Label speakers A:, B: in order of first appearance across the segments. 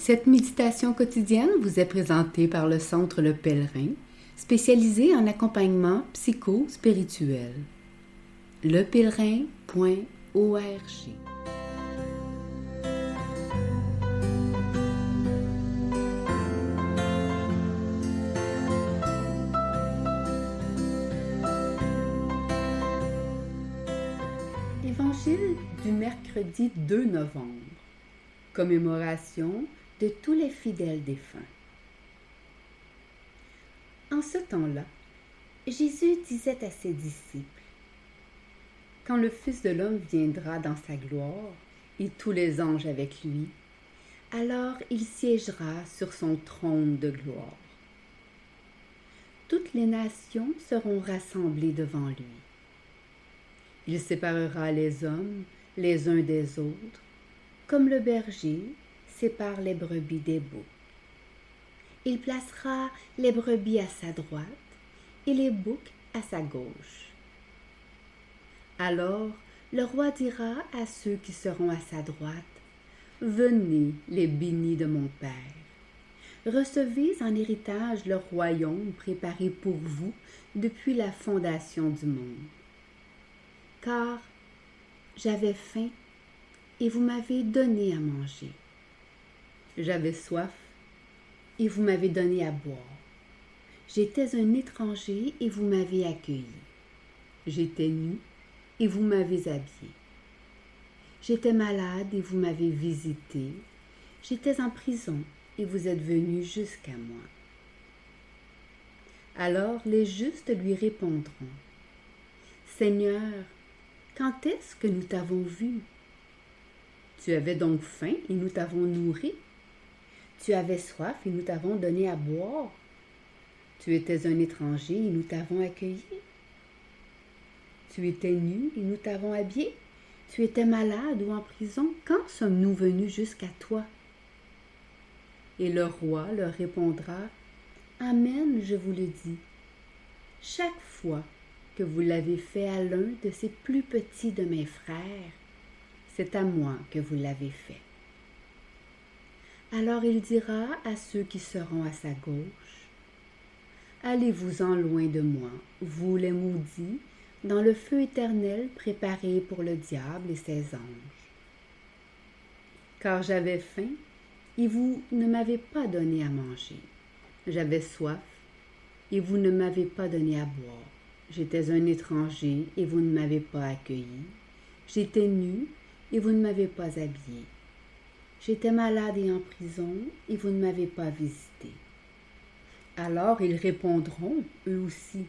A: Cette méditation quotidienne vous est présentée par le Centre Le Pèlerin, spécialisé en accompagnement psycho-spirituel. lepèlerin.org. Évangile du mercredi 2 novembre. Commémoration de tous les fidèles défunts. En ce temps-là, Jésus disait à ses disciples: quand le Fils de l'homme viendra dans sa gloire, et tous les anges avec lui, alors il siégera sur son trône de gloire. Toutes les nations seront rassemblées devant lui. Il séparera les hommes les uns des autres, comme le berger sépare les brebis des boucs. Il placera les brebis à sa droite et les boucs à sa gauche. Alors le roi dira à ceux qui seront à sa droite: venez, les bénis de mon Père. Recevez en héritage le royaume préparé pour vous depuis la fondation du monde. Car j'avais faim et vous m'avez donné à manger. J'avais soif et vous m'avez donné à boire. J'étais un étranger et vous m'avez accueilli. J'étais nu et vous m'avez habillé. J'étais malade et vous m'avez visité. J'étais en prison et vous êtes venus jusqu'à moi. Alors les justes lui répondront: Seigneur, quand est-ce que nous t'avons vu? Tu avais donc faim et nous t'avons nourri. Tu avais soif et nous t'avons donné à boire. Tu étais un étranger et nous t'avons accueilli. Tu étais nu et nous t'avons habillé. Tu étais malade ou en prison. Quand sommes-nous venus jusqu'à toi? Et le roi leur répondra: Amen, je vous le dis. Chaque fois que vous l'avez fait à l'un de ces plus petits de mes frères, c'est à moi que vous l'avez fait. Alors il dira à ceux qui seront à sa gauche: allez-vous-en loin de moi, vous les maudits, dans le feu éternel préparé pour le diable et ses anges. Car j'avais faim et vous ne m'avez pas donné à manger. J'avais soif et vous ne m'avez pas donné à boire. J'étais un étranger et vous ne m'avez pas accueilli. J'étais nu et vous ne m'avez pas habillé. J'étais malade et en prison, et vous ne m'avez pas visité. Alors ils répondront, eux aussi: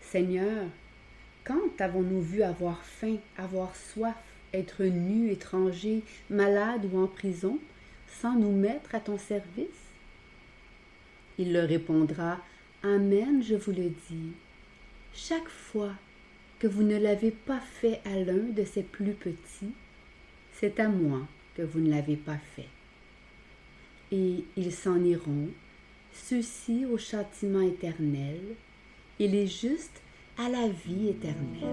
A: Seigneur, quand avons-nous vu avoir faim, avoir soif, être nus, étrangers, malades ou en prison, sans nous mettre à ton service? Il leur répondra: Amen, je vous le dis. Chaque fois que vous ne l'avez pas fait à l'un de ces plus petits, c'est à moi que vous ne l'avez pas fait. Et ils s'en iront, ceux-ci au châtiment éternel, et les justes à la vie éternelle.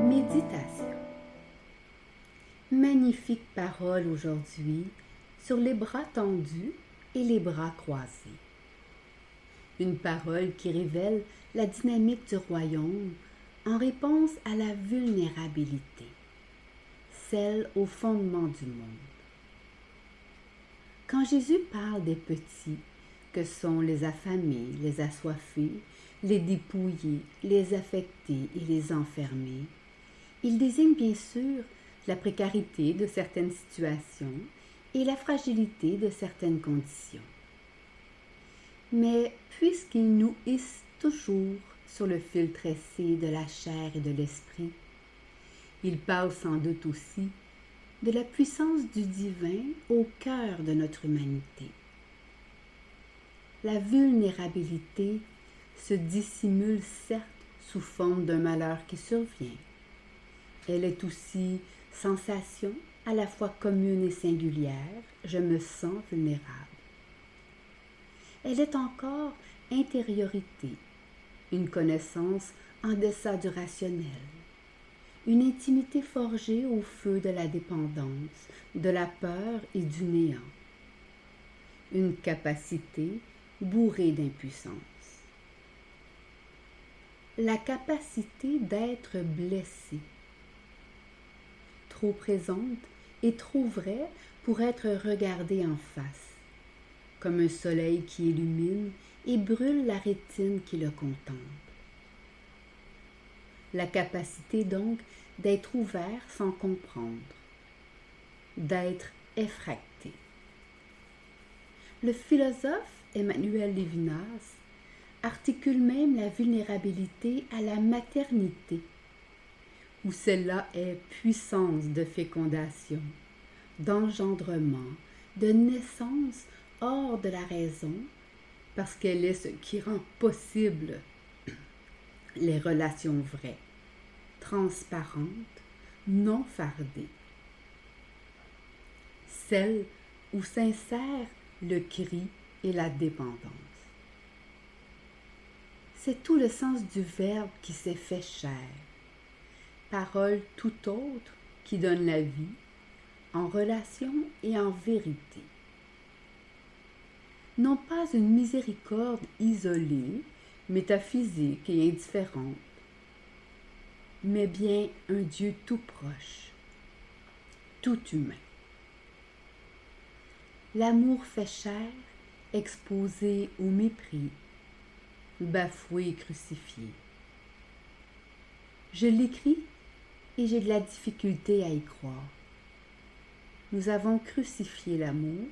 A: Méditation. Magnifique parole aujourd'hui sur les bras tendus et les bras croisés. Une parole qui révèle la dynamique du royaume en réponse à la vulnérabilité, celle au fondement du monde. Quand Jésus parle des petits, que sont les affamés, les assoiffés, les dépouillés, les affectés et les enfermés, il désigne bien sûr la précarité de certaines situations et la fragilité de certaines conditions. Mais puisqu'il nous hisse toujours sur le fil tressé de la chair et de l'esprit, il parle sans doute aussi de la puissance du divin au cœur de notre humanité. La vulnérabilité se dissimule certes sous forme d'un malheur qui survient. Elle est aussi sensation à la fois commune et singulière, je me sens vulnérable. Elle est encore intériorité, une connaissance en deçà du rationnel, une intimité forgée au feu de la dépendance, de la peur et du néant, une capacité bourrée d'impuissance. La capacité d'être blessé, trop présente et trop vraie pour être regardée en face, comme un soleil qui illumine et brûle la rétine qui le contemple. La capacité donc d'être ouvert sans comprendre, d'être effracté. Le philosophe Emmanuel Lévinas articule même la vulnérabilité à la maternité, où celle-là est puissance de fécondation, d'engendrement, de naissance hors de la raison, parce qu'elle est ce qui rend possible les relations vraies, transparentes, non fardées. Celles où s'insère le cri et la dépendance. C'est tout le sens du Verbe qui s'est fait chair, parole tout autre qui donne la vie, en relation et en vérité. Non pas une miséricorde isolée, métaphysique et indifférente, mais bien un Dieu tout proche, tout humain. L'amour fait chair, exposé au mépris, bafoué et crucifié. Je l'écris et j'ai de la difficulté à y croire. Nous avons crucifié l'amour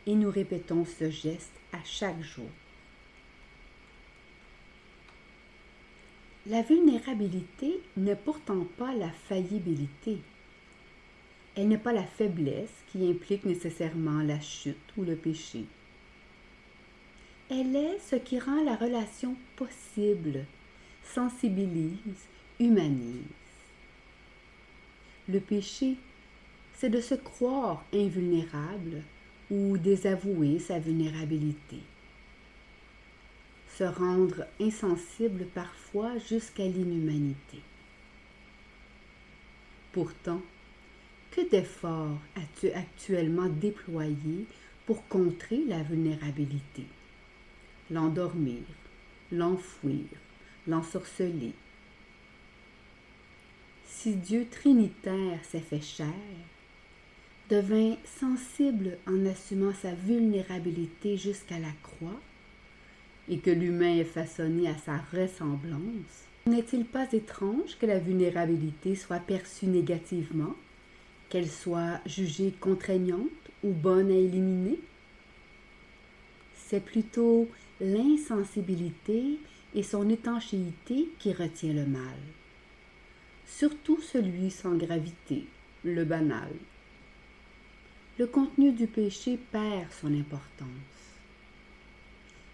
A: et nous répétons ce geste à chaque jour. La vulnérabilité n'est pourtant pas la faillibilité. Elle n'est pas la faiblesse qui implique nécessairement la chute ou le péché. Elle est ce qui rend la relation possible, sensibilise, humanise. Le péché, c'est de se croire invulnérable ou désavouer sa vulnérabilité. Se rendre insensible parfois jusqu'à l'inhumanité. Pourtant, que d'efforts as-tu actuellement déployés pour contrer la vulnérabilité, l'endormir, l'enfouir, l'ensorceler? Si Dieu trinitaire s'est fait chair, devint sensible en assumant sa vulnérabilité jusqu'à la croix, et que l'humain est façonné à sa ressemblance, n'est-il pas étrange que la vulnérabilité soit perçue négativement, qu'elle soit jugée contraignante ou bonne à éliminer? C'est plutôt l'insensibilité et son étanchéité qui retient le mal, surtout celui sans gravité, le banal. Le contenu du péché perd son importance.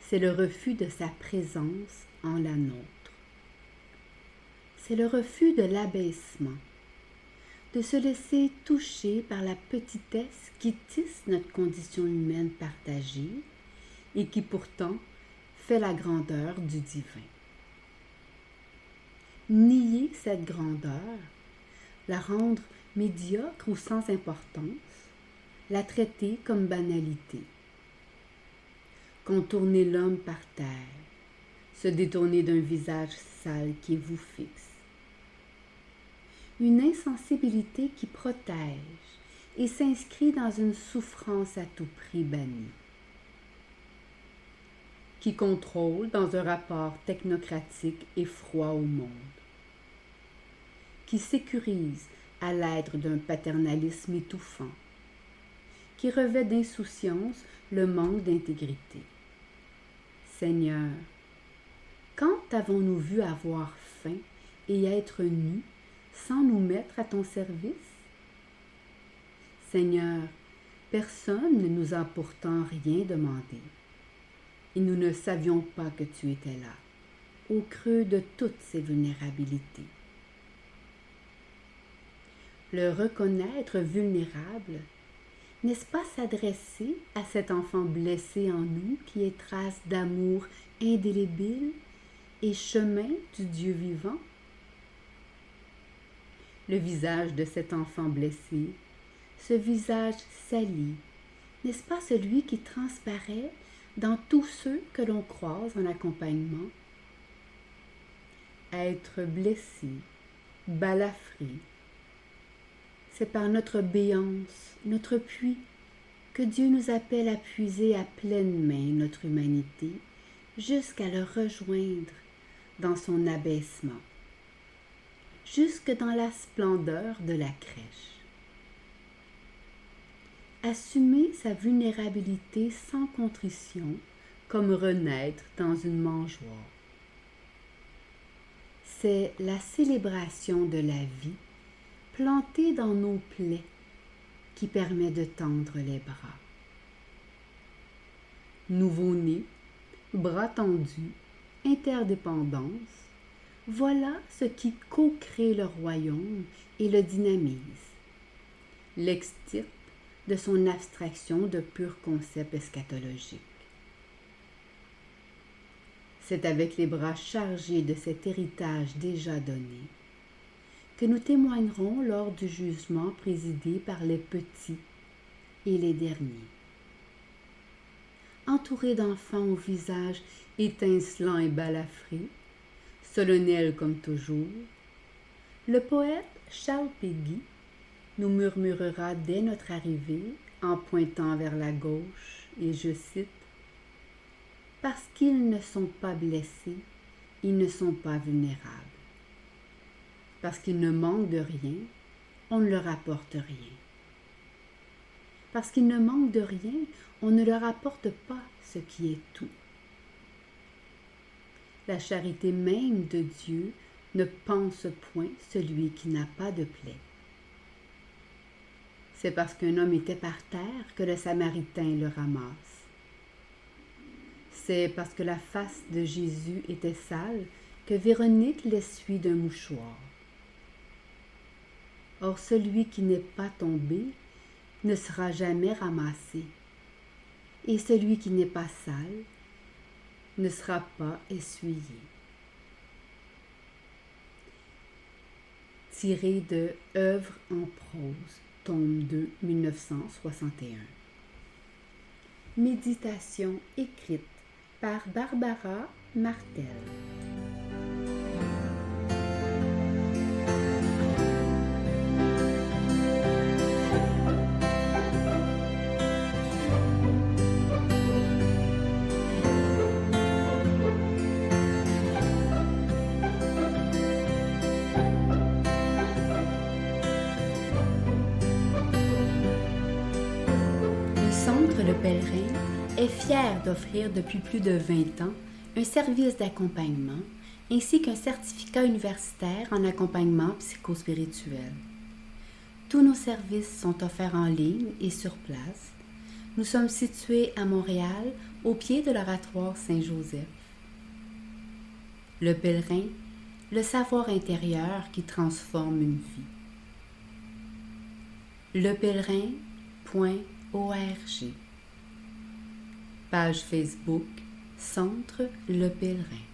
A: C'est le refus de sa présence en la nôtre. C'est le refus de l'abaissement, de se laisser toucher par la petitesse qui tisse notre condition humaine partagée et qui pourtant fait la grandeur du divin. Nier cette grandeur, la rendre médiocre ou sans importance, la traiter comme banalité. Contourner l'homme par terre, se détourner d'un visage sale qui vous fixe. Une insensibilité qui protège et s'inscrit dans une souffrance à tout prix bannie, qui contrôle dans un rapport technocratique et froid au monde, qui sécurise à l'aide d'un paternalisme étouffant, qui revêt d'insouciance le manque d'intégrité. Seigneur, quand avons-nous vu avoir faim et être nus sans nous mettre à ton service? Seigneur, personne ne nous a pourtant rien demandé, et nous ne savions pas que tu étais là, au creux de toutes ces vulnérabilités. Le reconnaître vulnérable N'est-ce pas s'adresser à cet enfant blessé en nous qui est trace d'amour indélébile et chemin du Dieu vivant? Le visage de cet enfant blessé, ce visage sali, n'est-ce pas celui qui transparaît dans tous ceux que l'on croise en accompagnement? Être blessé, balafré, c'est par notre béance, notre puits, que Dieu nous appelle à puiser à pleine main notre humanité jusqu'à le rejoindre dans son abaissement, jusque dans la splendeur de la crèche. Assumer sa vulnérabilité sans contrition, comme renaître dans une mangeoire. C'est la célébration de la vie plantée dans nos plaies qui permet de tendre les bras. Nouveau-né, bras tendus, interdépendance, voilà ce qui co-crée le royaume et le dynamise, l'extirpe de son abstraction de purs concepts eschatologiques. C'est avec les bras chargés de cet héritage déjà donné que nous témoignerons lors du jugement présidé par les petits et les derniers. Entourés d'enfants au visage étincelant et balafré, solennel comme toujours, le poète Charles Péguy nous murmurera dès notre arrivée, en pointant vers la gauche, et je cite, « Parce qu'ils ne sont pas blessés, ils ne sont pas vulnérables. Parce qu'ils ne manquent de rien, on ne leur apporte rien. Parce qu'ils ne manquent de rien, on ne leur apporte pas ce qui est tout. La charité même de Dieu ne pense point celui qui n'a pas de plaie. C'est parce qu'un homme était par terre que le Samaritain le ramasse. C'est parce que la face de Jésus était sale que Véronique l'essuie d'un mouchoir. Or celui qui n'est pas tombé ne sera jamais ramassé, et celui qui n'est pas sale ne sera pas essuyé. » Tiré de Œuvres en prose, tome 2, 1961. Méditation écrite par Barbara Martel. Le Pèlerin est fier d'offrir depuis plus de 20 ans un service d'accompagnement ainsi qu'un certificat universitaire en accompagnement psychospirituel. Tous nos services sont offerts en ligne et sur place. Nous sommes situés à Montréal, au pied de l'oratoire Saint-Joseph. Le Pèlerin, le savoir intérieur qui transforme une vie. lepèlerin.org. Page Facebook Centre Le Pèlerin.